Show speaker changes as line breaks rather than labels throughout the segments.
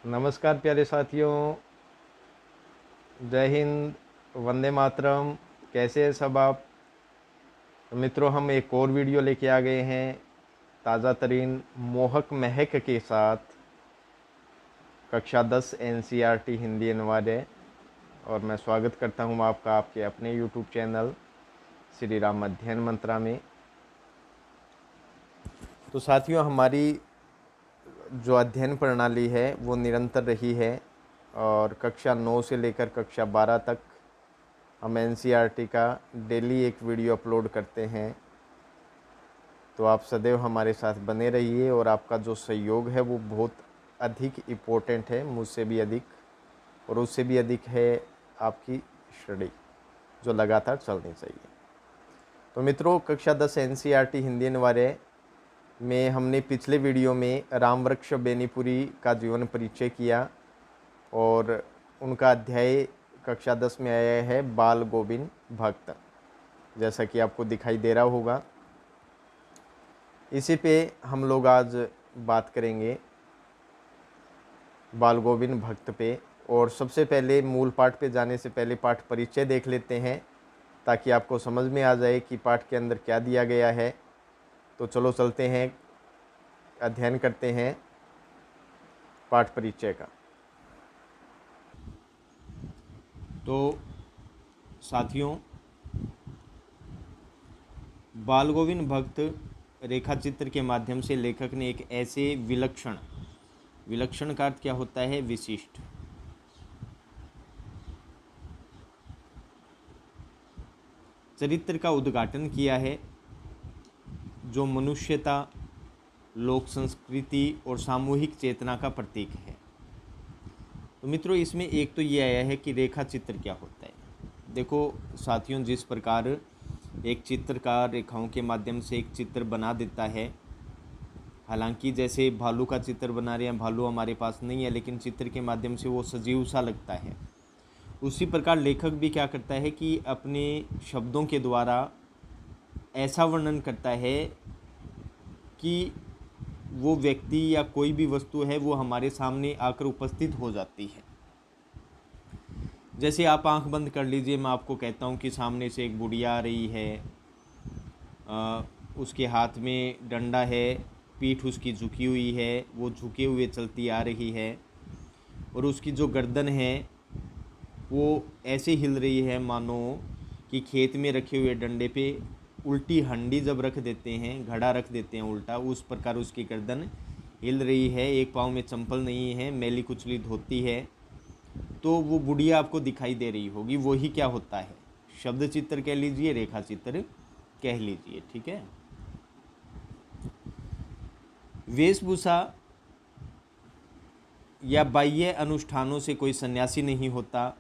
नमस्कार प्यारे साथियों। जय हिंद। वंदे मातरम। कैसे हैं सब आप? तो मित्रों, हम एक और वीडियो लेके आ गए हैं ताज़ा तरीन मोहक महक के साथ। कक्षा 10 एनसीईआरटी हिंदी अनिवार्य। और मैं स्वागत करता हूं आपका आपके अपने यूट्यूब चैनल श्री राम अध्ययन मंत्रा में। तो साथियों, हमारी जो अध्ययन प्रणाली है वो निरंतर रही है और कक्षा 9 से लेकर कक्षा 12 तक हम एनसीईआरटी का डेली एक वीडियो अपलोड करते हैं। तो आप सदैव हमारे साथ बने रहिए और आपका जो सहयोग है वो बहुत अधिक इम्पोर्टेंट है, मुझसे भी अधिक और उससे भी अधिक है आपकी स्टडी जो लगातार चलनी चाहिए। तो मित्रों, कक्षा 10 एनसीईआरटी हिंदी अनिवार्य में हमने पिछले वीडियो में रामवृक्ष बेनीपुरी का जीवन परिचय किया और उनका अध्याय कक्षा 10 में आया है बाल गोविंद भक्त, जैसा कि आपको दिखाई दे रहा होगा। इसी पे हम लोग आज बात करेंगे बाल गोविंद भक्त पे। और सबसे पहले मूल पाठ पे जाने से पहले पाठ परिचय देख लेते हैं ताकि आपको समझ में आ जाए कि पाठ के अंदर क्या दिया गया है। तो चलो चलते हैं, अध्ययन करते हैं पाठ परिचय का। तो साथियों, बाल गोविंद भक्त रेखा चित्र के माध्यम से लेखक ने एक ऐसे विलक्षण का अर्थ क्या होता है? विशिष्ट चरित्र का उद्घाटन किया है जो मनुष्यता, लोक संस्कृति और सामूहिक चेतना का प्रतीक है। तो मित्रों, इसमें एक तो ये आया है कि रेखा चित्र क्या होता है। देखो साथियों, जिस प्रकार एक चित्रकार रेखाओं के माध्यम से एक चित्र बना देता है, हालांकि जैसे भालू का चित्र बना रहे हैं, भालू हमारे पास नहीं है, लेकिन चित्र के माध्यम से वो सजीव सा लगता है। उसी प्रकार लेखक भी क्या करता है कि अपने शब्दों के द्वारा ऐसा वर्णन करता है कि वो व्यक्ति या कोई भी वस्तु है वो हमारे सामने आकर उपस्थित हो जाती है। जैसे आप आंख बंद कर लीजिए, मैं आपको कहता हूँ कि सामने से एक बुढ़िया आ रही है, उसके हाथ में डंडा है, पीठ उसकी झुकी हुई है, वो झुके हुए चलती आ रही है और उसकी जो गर्दन है वो ऐसे हिल रही है मानो कि खेत में रखे हुए डंडे पे उल्टी हंडी जब रख देते हैं, घड़ा रख देते हैं उल्टा, उस प्रकार उसकी गर्दन हिल रही है। एक पाँव में चंपल नहीं है, मैली कुचली धोती है। तो वो बुढ़िया आपको दिखाई दे रही होगी। वही क्या होता है? शब्द चित्र कह लीजिए, रेखा चित्र कह लीजिए, ठीक है। वेशभूषा या बाह्य अनुष्ठानों से कोई सन्यासी नहीं होता।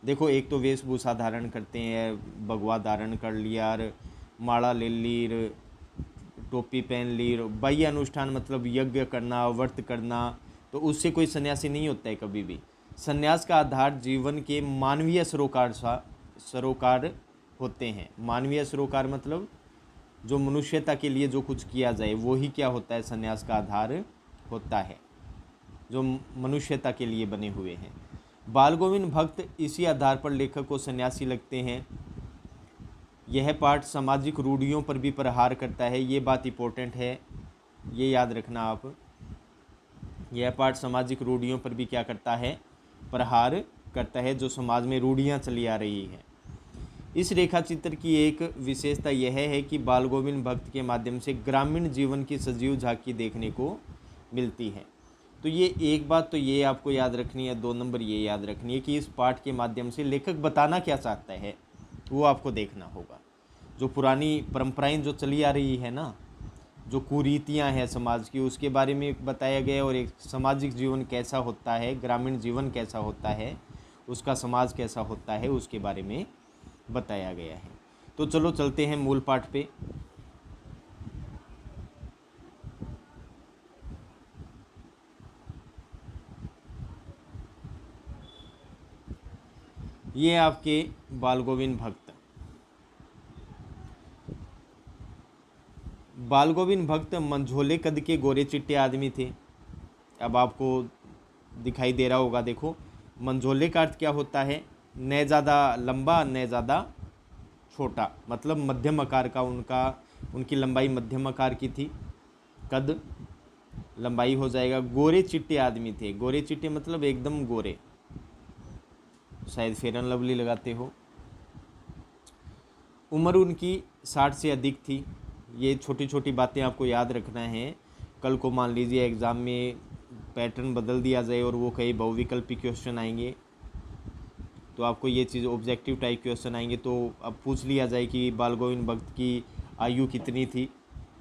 देखो, एक तो वेशभूषा धारण करते हैं, भगवा धारण कर लिया, माला ले ली, टोपी पहन ली। बाह्य अनुष्ठान मतलब यज्ञ करना, व्रत करना, तो उससे कोई सन्यासी नहीं होता है कभी भी। सन्यास का आधार जीवन के मानवीय सरोकार होते हैं। मानवीय सरोकार मतलब जो मनुष्यता के लिए जो कुछ किया जाए, वो ही क्या होता है? सन्यास का आधार होता है, जो मनुष्यता के लिए बने हुए हैं। बाल गोविंद भक्त इसी आधार पर लेखक को सन्यासी लगते हैं। यह पाठ सामाजिक रूढ़ियों पर भी प्रहार करता है, ये बात इंपॉर्टेंट है, ये याद रखना आप। यह पाठ सामाजिक रूढ़ियों पर भी क्या करता है? प्रहार करता है, जो समाज में रूढ़ियाँ चली आ रही हैं। इस रेखा चित्र की एक विशेषता यह है कि बाल गोविंद भक्त के माध्यम से ग्रामीण जीवन की सजीव झांकी देखने को मिलती है। तो ये एक बात तो ये आपको याद रखनी है। 2 नंबर ये याद रखनी है कि इस पाठ के माध्यम से लेखक बताना क्या चाहता है, वो आपको देखना होगा। जो पुरानी परंपराएं जो चली आ रही है ना, जो कुरीतियां हैं समाज की, उसके बारे में बताया गया और एक सामाजिक जीवन कैसा होता है, ग्रामीण जीवन कैसा होता है, उसका समाज कैसा होता है, उसके बारे में बताया गया है। तो चलो चलते हैं मूल पाठ पे। ये आपके बाल गोविंद भक्त। बाल गोविंद भक्त मंझोले कद के गोरे चिट्टे आदमी थे। अब आपको दिखाई दे रहा होगा, देखो मंझोले का अर्थ क्या होता है, न ज़्यादा लंबा न ज़्यादा छोटा, मतलब मध्यम आकार का, उनकी लंबाई मध्यम आकार की थी, कद लंबाई हो जाएगा। गोरे चिट्टे आदमी थे, गोरे चिट्टे मतलब एकदम गोरे, शायद फेयर एंड लवली लगाते हो। उम्र उनकी 60 से अधिक थी। ये छोटी छोटी बातें आपको याद रखना है। कल को मान लीजिए एग्ज़ाम में पैटर्न बदल दिया जाए और वो कई बहुविकल्पी क्वेश्चन आएंगे, तो आपको ये चीज़ ऑब्जेक्टिव टाइप क्वेश्चन आएंगे, तो अब पूछ लिया जाए कि बाल गोविंद भक्त की आयु कितनी थी,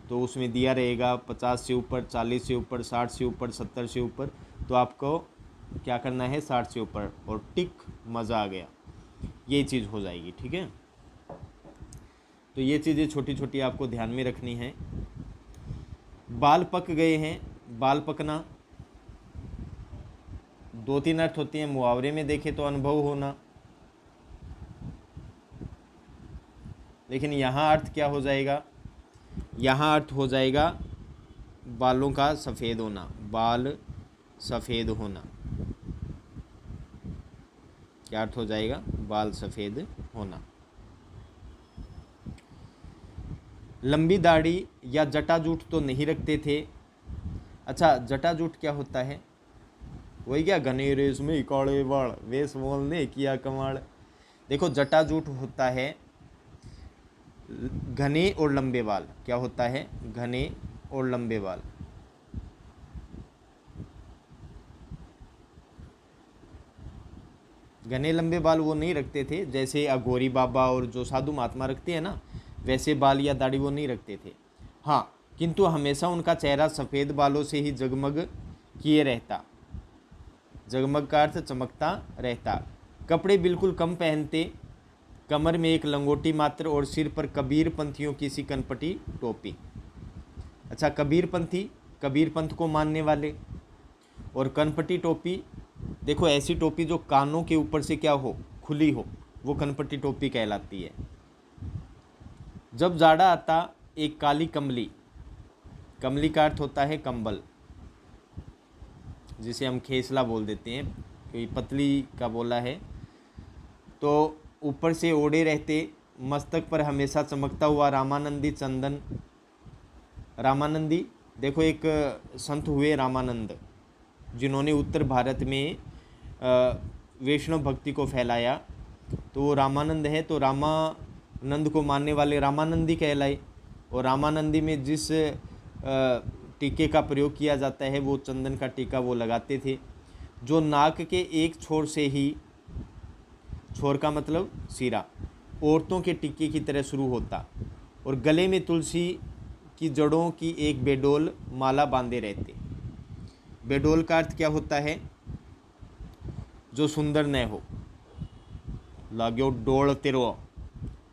तो उसमें दिया रहेगा 50 से ऊपर, 40 से ऊपर, 60 से ऊपर, 70 से ऊपर, तो आपको क्या करना है 60 से ऊपर, और टिक, मज़ा आ गया, ये चीज़ हो जाएगी। ठीक है, तो ये चीज़ें छोटी छोटी आपको ध्यान में रखनी है। बाल पक गए हैं, बाल पकना 2-3 अर्थ होती हैं। मुहावरे में देखें तो अनुभव होना, लेकिन यहाँ अर्थ क्या हो जाएगा, यहाँ अर्थ हो जाएगा बालों का सफ़ेद होना, बाल सफ़ेद होना। क्या अर्थ हो जाएगा, बाल सफ़ेद होना। लंबी दाढ़ी या जटाजूट तो नहीं रखते थे। अच्छा, जटाजूट क्या होता है, वही क्या, घने रेस में काले बाल, वेश मोलने किया कमाल। देखो जटाजूट होता है घने और लंबे बाल। क्या होता है, घने और लंबे बाल। घने लंबे बाल वो नहीं रखते थे, जैसे अघोरी बाबा और जो साधु महात्मा रखते हैं ना, वैसे बाल या दाढ़ी वो नहीं रखते थे। हाँ, किंतु हमेशा उनका चेहरा सफ़ेद बालों से ही जगमग किए रहता। जगमग का अर्थ चमकता रहता। कपड़े बिल्कुल कम पहनते, कमर में एक लंगोटी मात्र और सिर पर कबीर पंथियों की सी कनपटी टोपी। अच्छा, कबीर पंथी, कबीर पंथ को मानने वाले, और कनपटी टोपी, देखो ऐसी टोपी जो कानों के ऊपर से क्या हो, खुली हो, वो कनपटी टोपी कहलाती है। जब जाड़ा आता एक काली कमली, कमली का अर्थ होता है कंबल, जिसे हम खेसला बोल देते हैं, क्योंकि पतली का बोला है, तो ऊपर से ओढ़े रहते, मस्तक पर हमेशा चमकता हुआ रामानंदी चंदन। रामानंदी, देखो एक संत हुए रामानंद, जिन्होंने उत्तर भारत में वैष्णव भक्ति को फैलाया, तो वो रामानंद है, तो रामानंद को मानने वाले रामानंदी कहलाए। और रामानंदी में जिस टीके का प्रयोग किया जाता है, वो चंदन का टीका वो लगाते थे, जो नाक के एक छोर से ही, छोर का मतलब सिरा, औरतों के टीके की तरह शुरू होता, और गले में तुलसी की जड़ों की एक बेडोल माला बांधे रहते। बेडोल का अर्थ क्या होता है, जो सुंदर न हो, लाग्यो डोल तेरो,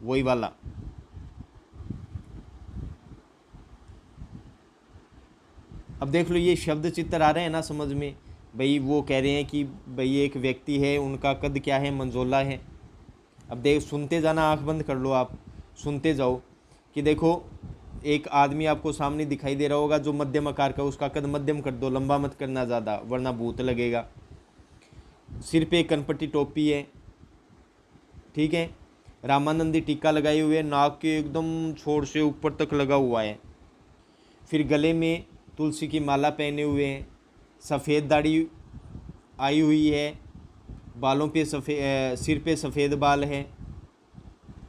वही वाला। अब देख लो, ये शब्द चित्र आ रहे हैं ना समझ में, भाई वो कह रहे हैं कि भाई एक व्यक्ति है, उनका कद क्या है, मंझोला है। अब देख, सुनते जाना, आंख बंद कर लो, आप सुनते जाओ कि देखो एक आदमी आपको सामने दिखाई दे रहा होगा जो मध्यम आकार का, उसका कद मध्यम कर दो, लंबा मत करना ज़्यादा, वरना भूत लगेगा। सिर पे कनपटी टोपी है, ठीक है, रामानंदी टीका लगाए हुए, नाक के एकदम छोर से ऊपर तक लगा हुआ है, फिर गले में तुलसी की माला पहने हुए हैं, सफ़ेद दाढ़ी आई हुई है, बालों पे सिर पे सफ़ेद बाल हैं,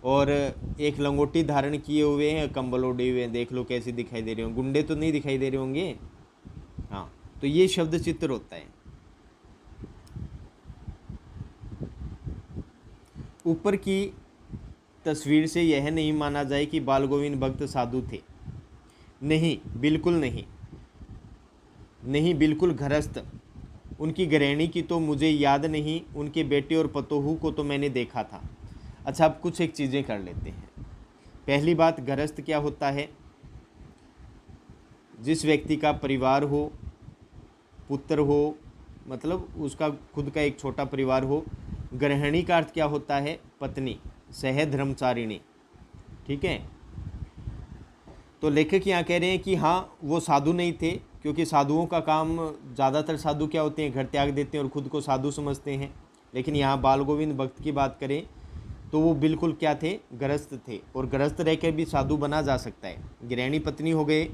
और एक लंगोटी धारण किए हुए हैं, कंबल ओढ़े हुए हैं। देख लो कैसे दिखाई दे रहे होंगे, गुंडे तो नहीं दिखाई दे रहे होंगे। हाँ, तो ये शब्द चित्र होता है। ऊपर की तस्वीर से यह नहीं माना जाए कि बाल गोविंद भक्त साधु थे, नहीं, बिल्कुल नहीं, नहीं, बिल्कुल गृहस्थ। उनकी गृहिणी की तो मुझे याद नहीं, उनके बेटे और पतोहू को तो मैंने देखा था। अच्छा, अब कुछ एक चीज़ें कर लेते हैं। पहली बात, गृहस्थ क्या होता है, जिस व्यक्ति का परिवार हो, पुत्र हो, मतलब उसका खुद का एक छोटा परिवार हो। गृहिणी का अर्थ क्या होता है, पत्नी, सहधर्मचारिणी, ठीक है। तो लेखक यहाँ कह रहे हैं कि हाँ, वो साधु नहीं थे, क्योंकि साधुओं का काम, ज़्यादातर साधु क्या होते हैं, घर त्याग देते हैं और ख़ुद को साधु समझते हैं। लेकिन यहाँ बाल गोविंद भक्त की बात करें तो वो बिल्कुल क्या थे, गृहस्थ थे। और गृहस्थ रह कर भी साधु बना जा सकता है। गृहिणी पत्नी हो गए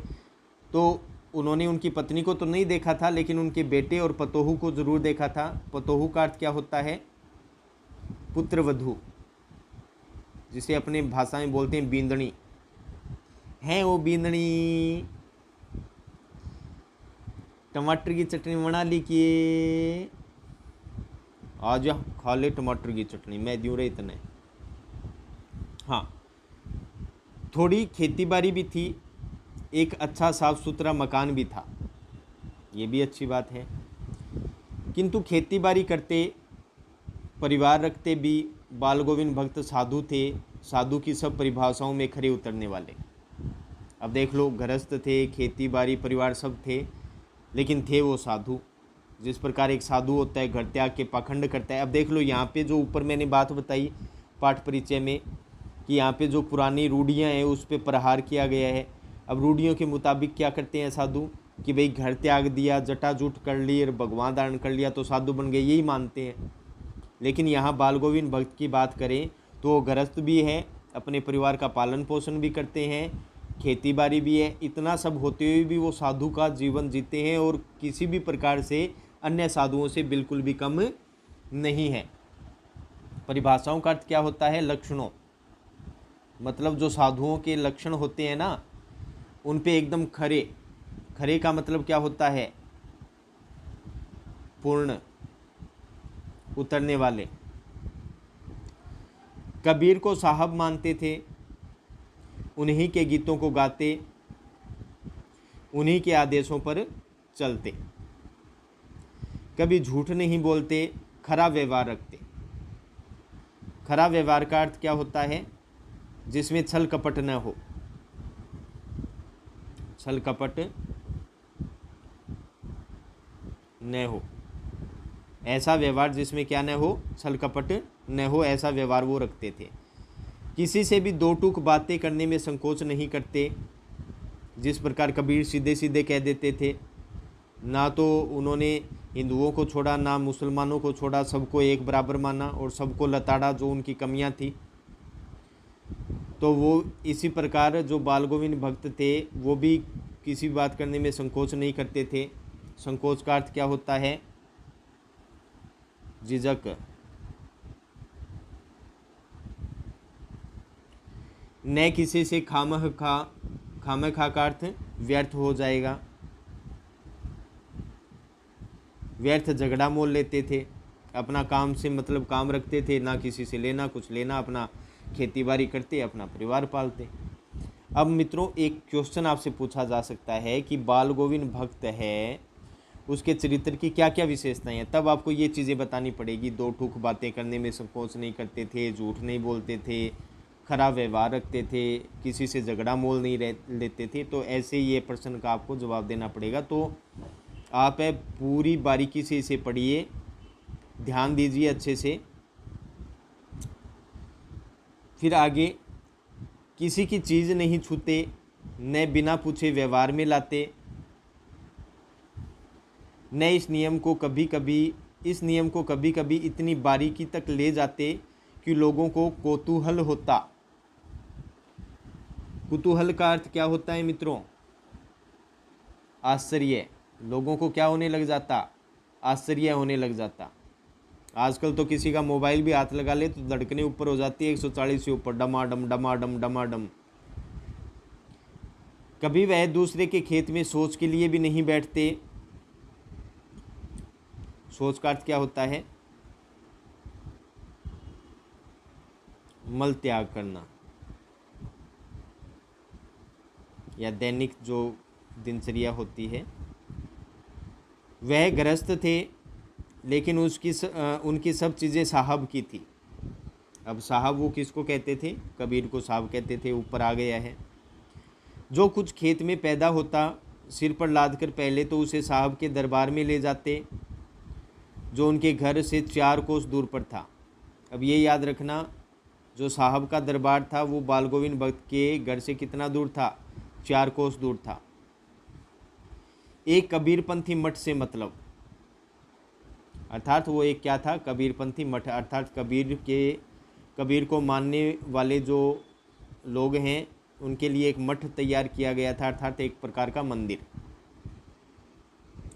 तो उन्होंने उनकी पत्नी को तो नहीं देखा था, लेकिन उनके बेटे और पतोहू को ज़रूर देखा था। पतोहू का अर्थ क्या होता है, पुत्रवधू, जिसे अपने भाषा में बोलते हैं बींदनी। है वो बींदनी, टमाटर की चटनी बना ली कि आ जा खा ले टमाटर की चटनी, मैं दूँ रहे इतने। हाँ, थोड़ी खेती बाड़ी भी थी, एक अच्छा साफ सुथरा मकान भी था, ये भी अच्छी बात है। किंतु खेती बाड़ी करते, परिवार रखते भी बाल गोविंद भक्त साधु थे, साधु की सब परिभाषाओं में खरे उतरने वाले। अब देख लो, गृहस्थ थे, खेती बाड़ी परिवार सब थे, लेकिन थे वो साधु। जिस प्रकार एक साधु होता है, घर त्याग के पाखंड करता है। अब देख लो यहाँ पे जो ऊपर मैंने बात बताई पाठ परिचय में कि यहाँ पे जो पुरानी रूढ़ियाँ हैं उस पर प्रहार किया गया है। अब रूढ़ियों के मुताबिक क्या करते हैं साधु कि भाई घर त्याग दिया, जटाजूट कर ली और भगवान धारण कर लिया तो साधु बन गए, यही मानते हैं। लेकिन यहाँ बाल गोविंद भक्त की बात करें तो वो गृहस्थ भी है, अपने परिवार का पालन पोषण भी करते हैं, खेती बाड़ी भी है। इतना सब होते हुए भी वो साधु का जीवन जीते हैं और किसी भी प्रकार से अन्य साधुओं से बिल्कुल भी कम नहीं है। परिभाषाओं का अर्थ क्या होता है, लक्षणों, मतलब जो साधुओं के लक्षण होते हैं ना, उन पे एकदम खरे। खरे का मतलब क्या होता है, पूर्ण, उतरने वाले। कबीर को साहब मानते थे, उन्हीं के गीतों को गाते, उन्हीं के आदेशों पर चलते, कभी झूठ नहीं बोलते, खरा व्यवहार रखते। खरा व्यवहार का अर्थ क्या होता है, जिसमें छल कपट न हो। छल कपट न हो, ऐसा व्यवहार जिसमें क्या न हो, छल कपट न हो, ऐसा व्यवहार वो रखते थे। किसी से भी दो टूक बातें करने में संकोच नहीं करते। जिस प्रकार कबीर सीधे सीधे कह देते थे, ना तो उन्होंने हिंदुओं को छोड़ा, ना मुसलमानों को छोड़ा, सबको एक बराबर माना और सबको लताड़ा जो उनकी कमियां थी। तो वो इसी प्रकार जो बाल गोविंद भक्त थे वो भी किसी बात करने में संकोच नहीं करते थे। संकोच का अर्थ क्या होता है, झिझक। न किसी से खामख खा का अर्थ व्यर्थ हो जाएगा, व्यर्थ झगड़ा मोल लेते थे। अपना काम से मतलब काम रखते थे, ना किसी से लेना कुछ लेना, अपना खेती बाड़ी करते, अपना परिवार पालते। अब मित्रों, एक क्वेश्चन आपसे पूछा जा सकता है कि बाल गोविंद भक्त है, उसके चरित्र की क्या क्या विशेषताएं हैं। तब आपको ये चीज़ें बतानी पड़ेगी। दो ठूक बातें करने में संकोच नहीं करते थे, झूठ नहीं बोलते थे, खरा व्यवहार रखते थे, किसी से झगड़ा मोल नहीं लेते थे। तो ऐसे ये प्रश्न का आपको जवाब देना पड़ेगा। तो आप पूरी बारीकी से इसे पढ़िए, ध्यान दीजिए अच्छे से। फिर आगे, किसी की चीज़ नहीं छूते, न बिना पूछे व्यवहार में लाते, न इस नियम को कभी कभी इतनी बारीकी तक ले जाते कि लोगों को कौतूहल होता। कुतूहल का अर्थ क्या होता है मित्रों, आश्चर्य। लोगों को क्या होने लग जाता, आश्चर्य होने लग जाता। आजकल तो किसी का मोबाइल भी हाथ लगा ले तो धड़कने ऊपर हो जाती है 140 से ऊपर, डमाडम डमाडम डमाडम। कभी वह दूसरे के खेत में सोच के लिए भी नहीं बैठते। सोच का अर्थ क्या होता है, मल त्याग करना या दैनिक जो दिनचर्या होती है। वह गृहस्थ थे, लेकिन उनकी सब चीज़ें साहब की थी। अब साहब वो किसको कहते थे, कबीर को साहब कहते थे, ऊपर आ गया है। जो कुछ खेत में पैदा होता, सिर पर लाद कर पहले तो उसे साहब के दरबार में ले जाते, जो उनके घर से 4 कोस दूर पर था। अब ये याद रखना, जो साहब का दरबार था वो बाल गोविंद भक्त के घर से कितना दूर था, 4 कोस दूर था। एक कबीरपंथी मठ से मतलब, अर्थात वो एक क्या था, कबीरपंथी मठ, अर्थात कबीर को मानने वाले जो लोग हैं उनके लिए एक मठ तैयार किया गया था, अर्थात एक प्रकार का मंदिर।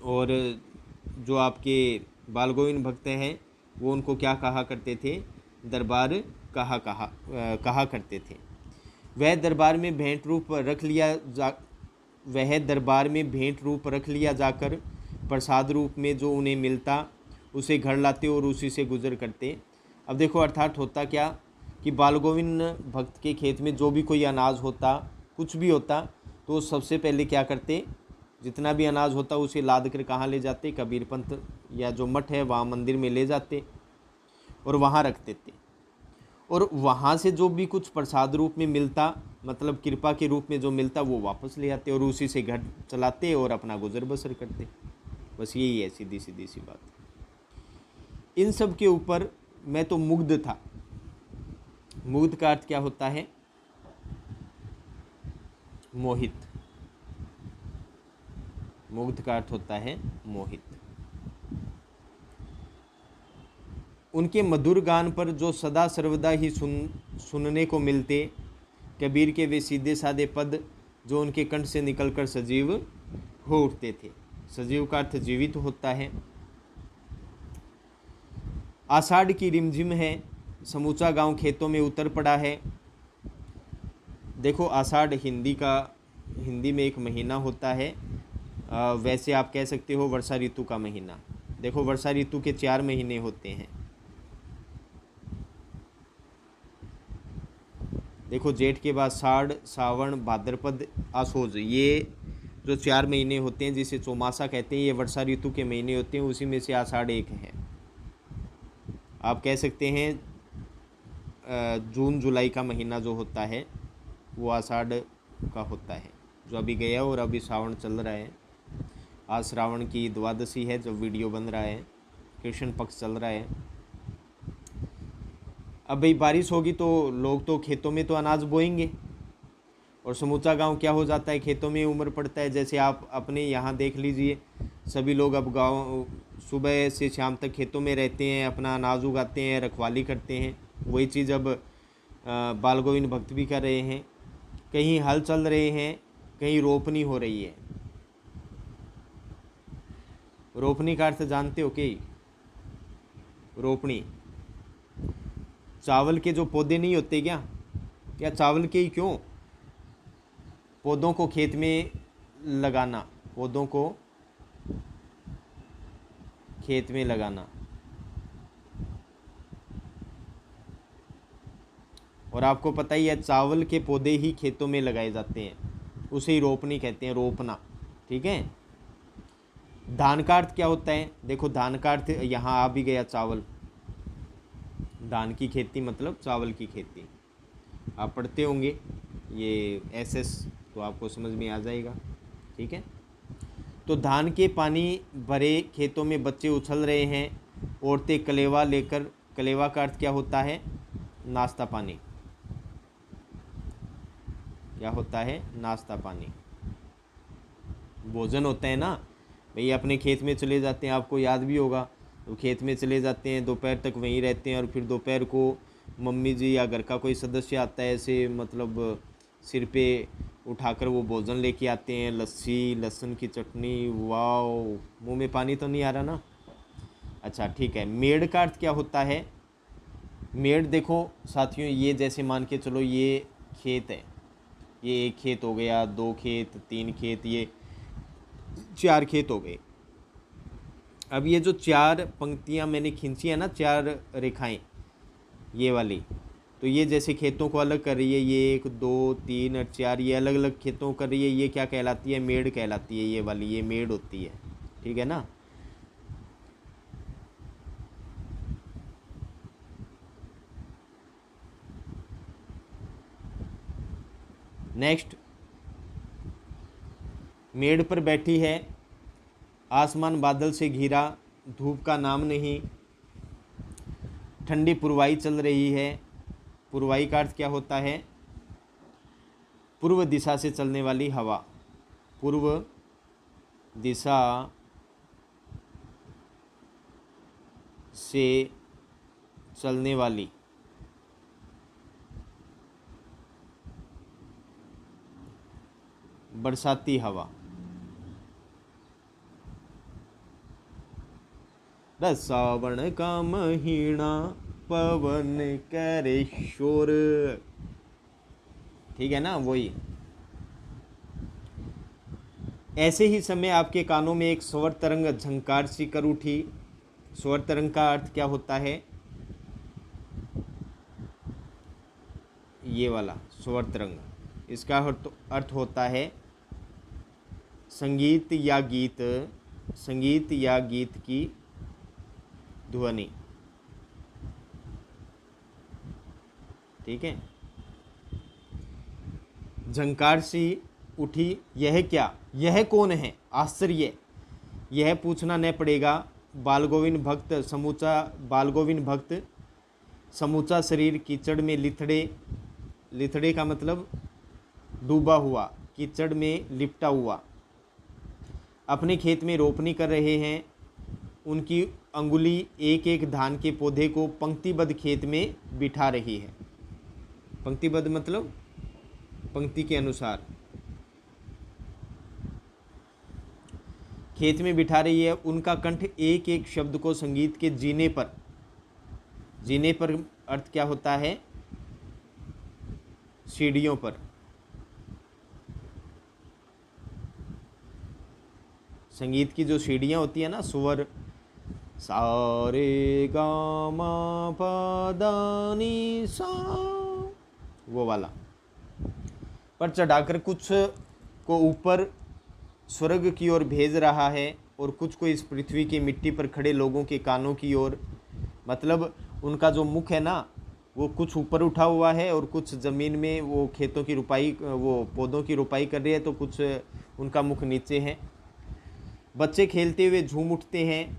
और जो आपके बाल गोविंद भक्त हैं वो उनको क्या कहा करते थे, दरबार कहा करते थे। वह दरबार में भेंट रूप रख लिया जाकर प्रसाद रूप में जो उन्हें मिलता उसे घर लाते और उसी से गुजर करते। अब देखो अर्थात होता क्या कि बाल गोविंद भक्त के खेत में जो भी कोई अनाज होता, कुछ भी होता, तो सबसे पहले क्या करते, जितना भी अनाज होता उसे लाद कर कहाँ ले जाते, कबीरपंथ या जो मठ है वहाँ मंदिर में ले जाते और वहाँ रख देते। और वहाँ से जो भी कुछ प्रसाद रूप में मिलता, मतलब कृपा के रूप में जो मिलता, वो वापस ले आते और उसी से घर चलाते और अपना गुजर बसर करते। बस यही है सीधी सी बात। इन सब के ऊपर मैं तो मुग्ध था। मुग्ध का अर्थ क्या होता है, मोहित। मुग्ध का अर्थ होता है मोहित। उनके मधुर गान पर जो सदा सर्वदा ही सुनने को मिलते, कबीर के वे सीधे साधे पद जो उनके कंठ से निकलकर सजीव हो उठते थे। सजीव का अर्थ जीवित होता है। आषाढ़ की रिमझिम है, समूचा गांव खेतों में उतर पड़ा है। देखो आषाढ़ हिंदी में एक महीना होता है, वैसे आप कह सकते हो वर्षा ऋतु का महीना। देखो वर्षा ऋतु के 4 महीने होते हैं। देखो जेठ के बाद साढ़, सावन, भाद्रपद, आसोज, ये जो 4 महीने होते हैं जिसे चौमासा कहते हैं, ये वर्षा ऋतु के महीने होते हैं। उसी में से आषाढ़ एक है। आप कह सकते हैं जून जुलाई का महीना जो होता है वो आषाढ़ का होता है, जो अभी गया और अभी श्रावण चल रहा है। आज श्रावण की द्वादशी है जब वीडियो बन रहा है, कृष्ण पक्ष चल रहा है। अब भाई बारिश होगी तो लोग तो खेतों में तो अनाज बोएंगे और समूचा गांव क्या हो जाता है, खेतों में उमड़ पड़ता है। जैसे आप अपने यहाँ देख लीजिए, सभी लोग अब गांव सुबह से शाम तक खेतों में रहते हैं, अपना अनाज उगाते हैं, रखवाली करते हैं। वही चीज़ अब बाल गोविंद भक्त भी कर रहे हैं। कहीं हल चल रहे हैं, कहीं रोपनी हो रही है। रोपनी का अर्थ जानते हो कि रोपनी, चावल के जो पौधे नहीं होते क्या, या चावल के ही क्यों, पौधों को खेत में लगाना, पौधों को खेत में लगाना। और आपको पता ही है चावल के पौधे ही खेतों में लगाए जाते हैं, उसे ही रोपनी कहते हैं, रोपना। ठीक है। धान का अर्थ क्या होता है, देखो धान का अर्थ यहाँ आ भी गया, चावल। धान की खेती मतलब चावल की खेती। आप पढ़ते होंगे ये SS, तो आपको समझ में आ जाएगा। ठीक है। तो धान के पानी भरे खेतों में बच्चे उछल रहे हैं, औरतें कलेवा लेकर, कलेवा का अर्थ क्या होता है, नाश्ता पानी। क्या होता है, नाश्ता पानी, भोजन होता है ना भाई। अपने खेत में चले जाते हैं, आपको याद भी होगा, तो खेत में चले जाते हैं, दोपहर तक वहीं रहते हैं और फिर दोपहर को मम्मी जी या घर का कोई सदस्य आता है, ऐसे मतलब सिर पे उठाकर वो भोजन लेके आते हैं, लस्सी, लहसुन की चटनी। वाह, मुंह में पानी तो नहीं आ रहा ना। अच्छा ठीक है। मेड़ का अर्थ क्या होता है, मेड़ देखो साथियों, ये जैसे मान के चलो ये खेत है, ये एक खेत हो गया, 2 खेत, 3 खेत, ये 4 खेत हो गए। अब ये जो 4 पंक्तियां मैंने खींची है ना, 4 रेखाएं ये वाली, तो ये जैसे खेतों को अलग कर रही है, ये 1 2 3 और 4, ये अलग अलग खेतों कर रही है। ये क्या कहलाती है, मेड़ कहलाती है। ये वाली ये मेड़ होती है। ठीक है ना। नेक्स्ट, मेड़ पर बैठी है, आसमान बादल से घिरा, धूप का नाम नहीं, ठंडी पुरवाई चल रही है। पुरवाई का अर्थ क्या होता है, पूर्व दिशा से चलने वाली हवा। पूर्व दिशा से चलने वाली बरसाती हवा। सावन का महीना पवन करे शोर, ठीक है ना, वही। ऐसे ही समय आपके कानों में एक स्वर तरंग झंकार सी कर उठी। स्वर तरंग का अर्थ क्या होता है? ये वाला स्वर तरंग, इसका अर्थ होता है संगीत या गीत की ध्वनि, ठीक है। झंकार सी उठी, यह क्या, यह कौन है? आश्चर्य, यह पूछना न पड़ेगा। बालगोविंद भक्त समूचा शरीर कीचड़ में लिथड़े का मतलब डूबा हुआ, कीचड़ में लिपटा हुआ, अपने खेत में रोपनी कर रहे हैं। उनकी अंगुली एक एक धान के पौधे को पंक्तिबद्ध खेत में बिठा रही है। पंक्तिबद्ध मतलब पंक्ति के अनुसार खेत में बिठा रही है। उनका कंठ एक एक शब्द को संगीत के जीने पर अर्थ क्या होता है? सीढ़ियों पर। संगीत की जो सीढ़ियाँ होती है ना, स्वर सारे गामा पदानी सा, वो वाला, पर चढ़ाकर कुछ को ऊपर स्वर्ग की ओर भेज रहा है और कुछ को इस पृथ्वी की मिट्टी पर खड़े लोगों के कानों की ओर। मतलब उनका जो मुख है ना, वो कुछ ऊपर उठा हुआ है और कुछ ज़मीन में वो खेतों की रुपाई, वो पौधों की रुपाई कर रही है, तो कुछ उनका मुख नीचे है। बच्चे खेलते हुए झूम उठते हैं।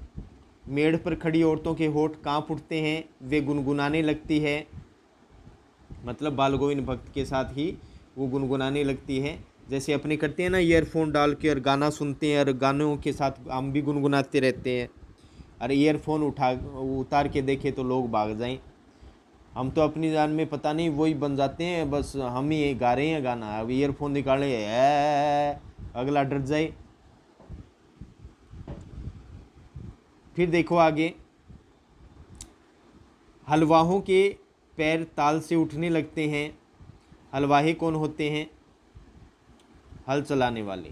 मेड़ पर खड़ी औरतों के होठ कांप उठते हैं, वे गुनगुनाने लगती है। मतलब बाल गोविंद भक्त के साथ ही वो गुनगुनाने लगती है, जैसे अपने करते हैं ना, ईयरफोन डाल के और गाना सुनते हैं और गानों के साथ हम भी गुनगुनाते रहते हैं। अरे ईयरफोन उतार के देखे तो लोग भाग जाएं। हम तो अपनी जान में पता नहीं वही बन जाते हैं, बस हम ही गा रहे हैं गाना, अब ईयरफोन निकाले अगला डर जाए। फिर देखो आगे, हलवाहों के पैर ताल से उठने लगते हैं। हलवाहे कौन होते हैं? हल चलाने वाले,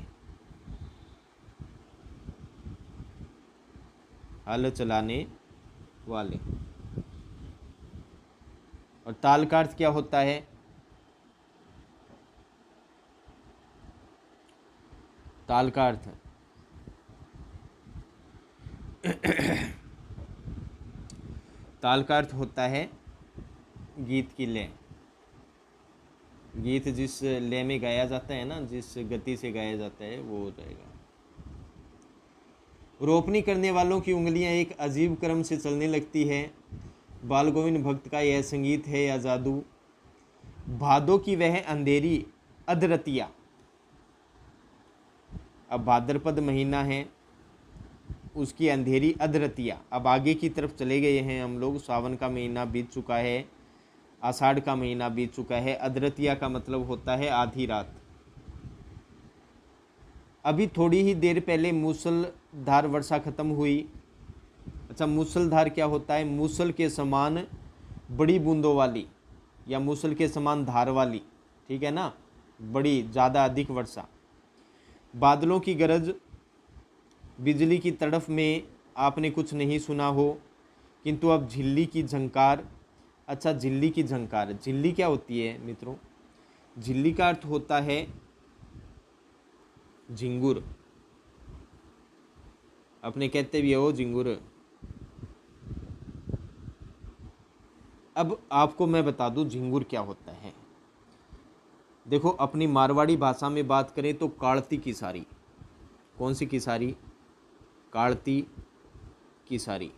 हल चलाने वाले। और ताल का अर्थ क्या होता है? ताल का अर्थ ताल का अर्थ होता है गीत की लय। गीत जिस लय में गाया जाता है ना, जिस गति से गाया जाता है, वो हो जाएगा। रोपनी करने वालों की उंगलियां एक अजीब क्रम से चलने लगती है। बाल गोविंद भक्त का यह संगीत है या जादू। भादों की वह अंधेरी अधरतिया। अब भाद्रपद महीना है, उसकी अंधेरी अधरतिया। अब आगे की तरफ चले गए हैं हम लोग। सावन का महीना बीत चुका है, आषाढ़ का महीना बीत चुका है। अधरतिया का मतलब होता है आधी रात। अभी थोड़ी ही देर पहले मूसलधार वर्षा खत्म हुई। अच्छा, मूसलधार क्या होता है? मूसल के समान बड़ी बूंदों वाली या मूसल के समान धार वाली, ठीक है ना, बड़ी ज़्यादा अधिक वर्षा। बादलों की गरज, बिजली की तड़फ में आपने कुछ नहीं सुना हो, किंतु अब झिल्ली की झंकार। अच्छा, झिल्ली की झंकार, झिल्ली क्या होती है मित्रों? झिल्ली का अर्थ होता है झिंगुर। अपने कहते भी हो झिंगुर। अब आपको मैं बता दूं झिंगुर क्या होता है। देखो, अपनी मारवाड़ी भाषा में बात करें तो काड़ती की सारी। कौन सी की सारी? काड़ती की सारी।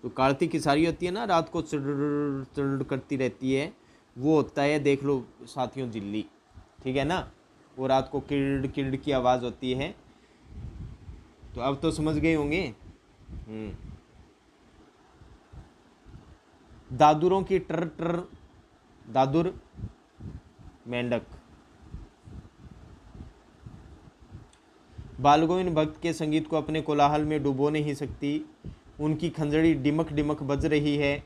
तो काड़ती की सारी होती है ना, रात को चढ़ करती रहती है, वो होता है, देख लो साथियों, झिल्ली, ठीक है ना। वो रात को किड़ किड़ की आवाज़ होती है, तो अब तो समझ गए होंगे। दादुरों की टर टर, दादुर मेंढक। बालगोविंद भक्त के संगीत को अपने कोलाहल में डुबो नहीं सकती। उनकी खंजड़ी डिमक डिमक बज रही है।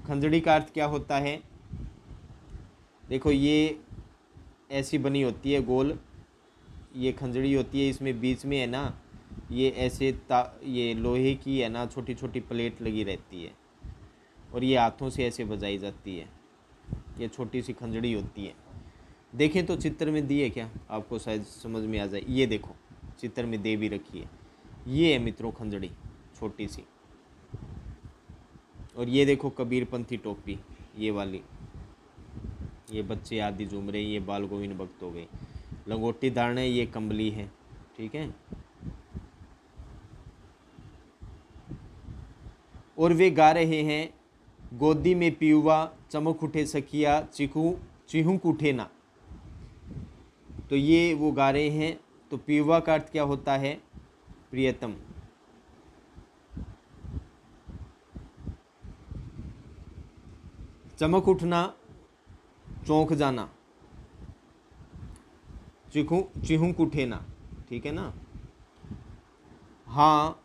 खंजड़ी का अर्थ क्या होता है? देखो ये ऐसी बनी होती है गोल, ये खंजड़ी होती है, इसमें बीच में है ना ये ऐसे ये लोहे की है ना छोटी छोटी प्लेट लगी रहती है और ये हाथों से ऐसे बजाई जाती है। ये छोटी सी खंजड़ी होती है। देखें तो चित्र में दी है क्या, आपको शायद समझ में आ जाए। ये देखो चित्र में दे भी रखी है। ये है मित्रों खंजड़ी छोटी सी। और ये देखो कबीरपंथी टोपी, ये वाली, ये बच्चे आदि झूम रहे, ये बाल गोविंद भक्त हो गए। लंगोटी धारण है, ये कंबली है। ठीक है। और वे गा रहे हैं, गोदी में पियुआ चमक उठे सखिया चिहुक उठे ना। तो ये वो गा रहे हैं। तो पियुआ का अर्थ क्या होता है? प्रियतम। चमक उठना, चौंक जाना, चिहुक उठे ना। ठीक है ना। हाँ,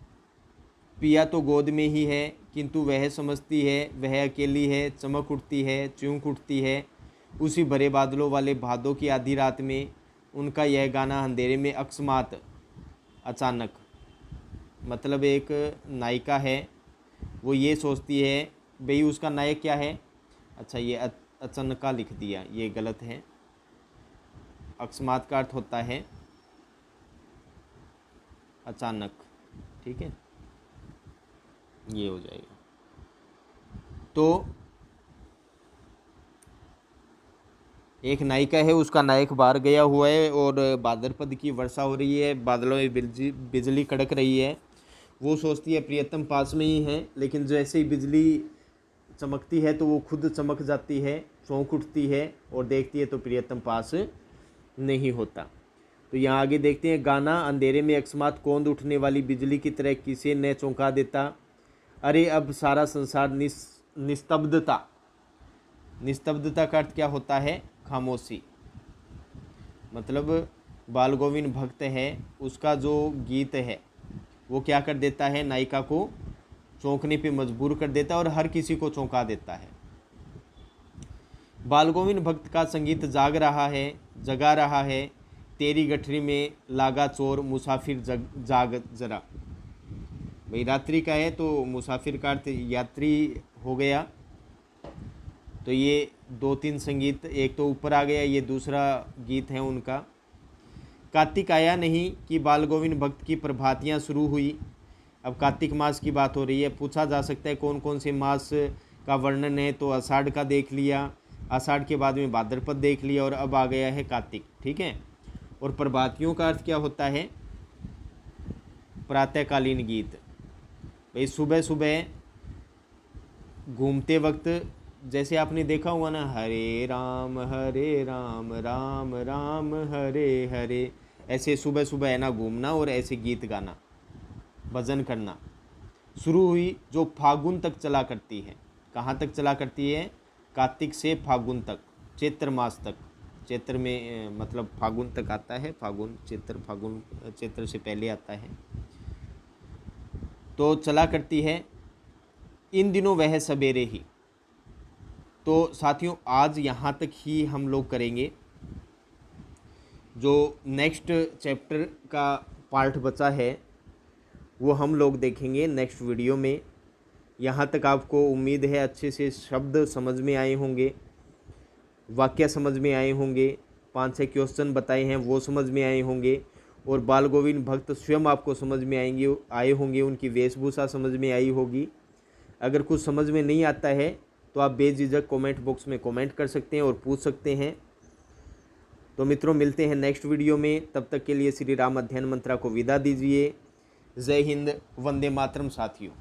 पिया तो गोद में ही है, किंतु वह समझती है वह अकेली है। चमक उठती है, चिहुक उठती है। उसी भरे बादलों वाले भादों की आधी रात में उनका यह गाना अंधेरे में अकस्मात अचानक। मतलब एक नायिका है, वो ये सोचती है, भाई उसका नायक क्या है? अच्छा ये अचानका लिख दिया, ये गलत है। अकस्मात का अर्थ होता है अचानक। ठीक है, ये हो जाएगा। तो एक नायिका है, उसका नायक बाहर गया हुआ है और भाद्रपद की वर्षा हो रही है, बादलों में बिजली कड़क रही है। वो सोचती है प्रियतम पास में ही है, लेकिन जैसे ही बिजली चमकती है तो वो खुद चमक जाती है, चौंक उठती है और देखती है तो प्रियतम पास नहीं होता। तो यहाँ आगे देखते हैं, गाना अंधेरे में अकस्मात कौंध उठने वाली बिजली की तरह किसे न चौंका देता। अरे अब सारा संसार निस्तब्धता। निस्तब्धता का अर्थ क्या होता है? खामोशी। मतलब बाल गोविंद भक्त है, उसका जो गीत है वो क्या कर देता है? नायिका को चौंकने पे मजबूर कर देता है और हर किसी को चौंका देता है। बाल गोविंद भक्त का संगीत जगा रहा है। तेरी गठरी में लागा चोर, मुसाफिर जाग जरा। भाई रात्रि का है तो मुसाफिर का अर्थ यात्री हो गया। तो ये 2-3 संगीत, एक तो ऊपर आ गया, ये दूसरा गीत है उनका। कार्तिक आया नहीं कि बाल गोविंद भक्त की प्रभातियाँ शुरू हुई। अब कार्तिक मास की बात हो रही है। पूछा जा सकता है कौन कौन से मास का वर्णन है, तो आषाढ़ का देख लिया, आषाढ़ के बाद में भाद्रपद देख लिया और अब आ गया है कार्तिक। ठीक है। और प्रभातियों का अर्थ क्या होता है? प्रातःकालीन गीत। भाई सुबह सुबह घूमते वक्त जैसे आपने देखा हुआ ना, हरे राम राम राम हरे हरे, ऐसे सुबह सुबह है ना घूमना और ऐसे गीत गाना, भजन करना शुरू हुई, जो फागुन तक चला करती है। कहाँ तक चला करती है? कार्तिक से फागुन तक, चैत्र मास तक। चैत्र में मतलब फागुन तक आता है, फागुन चैत्र से पहले आता है, तो चला करती है। इन दिनों वह सवेरे ही। तो साथियों आज यहाँ तक ही हम लोग करेंगे। जो नेक्स्ट चैप्टर का पार्ट बचा है वो हम लोग देखेंगे नेक्स्ट वीडियो में। यहाँ तक आपको उम्मीद है अच्छे से शब्द समझ में आए होंगे, वाक्य समझ में आए होंगे, 5-6 क्वेश्चन बताए हैं वो समझ में आए होंगे, और बाल गोविंद भक्त स्वयं आपको समझ में आए होंगे, उनकी वेशभूषा समझ में आई होगी। अगर कुछ समझ में नहीं आता है तो आप बेझिझक कमेंट बॉक्स में कमेंट कर सकते हैं और पूछ सकते हैं। तो मित्रों मिलते हैं नेक्स्ट वीडियो में, तब तक के लिए श्री राम अध्ययन मंत्रा को विदा दीजिए। जय हिंद, वंदे मातरम साथियों।